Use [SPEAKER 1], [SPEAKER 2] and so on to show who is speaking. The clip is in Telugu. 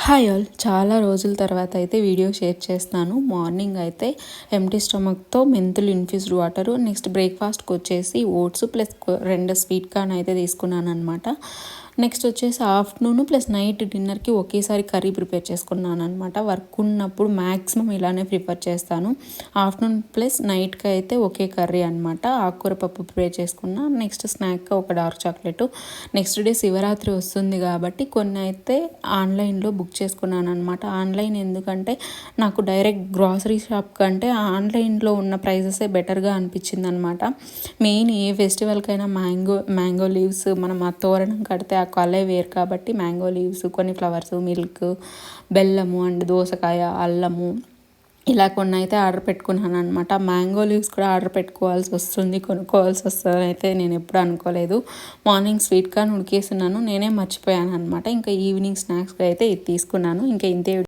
[SPEAKER 1] హాయ్ ఆల్, చాలా రోజుల తర్వాత అయితే వీడియో షేర్ చేస్తున్నాను. మార్నింగ్ అయితే ఎంటీ స్టమక్తో మెంతులు ఇన్ఫ్యూజ్డ్ వాటరు, నెక్స్ట్ బ్రేక్ఫాస్ట్కి వచ్చేసి ఓట్స్ ప్లస్ 2 స్వీట్ కార్న్ అయితే తీసుకున్నాను అనమాట. నెక్స్ట్ వచ్చేసి ఆఫ్టర్నూన్ ప్లస్ నైట్ డిన్నర్కి ఒకేసారి కర్రీ ప్రిపేర్ చేసుకున్నాను అనమాట. వర్క్ ఉన్నప్పుడు మ్యాక్సిమం ఇలానే ప్రిఫర్ చేస్తాను. ఆఫ్టర్నూన్ ప్లస్ నైట్కి అయితే ఒకే కర్రీ అనమాట. ఆకుకూర పప్పు ప్రిపేర్ చేసుకున్నా. నెక్స్ట్ స్నాక్గా ఒక dark chocolate. Next day Shivaratri వస్తుంది కాబట్టి కొన్ని అయితే ఆన్లైన్లో బుక్ చేసుకున్నాను అనమాట. ఆన్లైన్ ఎందుకంటే నాకు డైరెక్ట్ గ్రాసరీ షాప్ కంటే ఆన్లైన్లో ఉన్న ప్రైజెసే బెటర్గా అనిపించింది అనమాట. మెయిన్ ఏ ఫెస్టివల్కైనా మ్యాంగో లీవ్స్ మనం ఆ తోరణం కడితే ఆ కలే వేరు కాబట్టి మ్యాంగో లీవ్స్, కొన్ని ఫ్లవర్స్, మిల్క్, బెల్లము అండ్ దోసకాయ, అల్లము ఇలా కొన్ని అయితే ఆర్డర్ పెట్టుకున్నాను అనమాట. మ్యాంగో లీవ్స్ కూడా ఆర్డర్ పెట్టుకోవాల్సి వస్తుంది, కొనుక్కోవాల్సి వస్తుంది అయితే నేను ఎప్పుడు అనుకోలేదు. మార్నింగ్ స్వీట్ కార్న్ ఉడికేస్తున్నాను, నేనే మర్చిపోయాను అనమాట. ఇంకా ఈవినింగ్ స్నాక్స్కి అయితే ఇది తీసుకున్నాను. ఇంకా ఇంతే.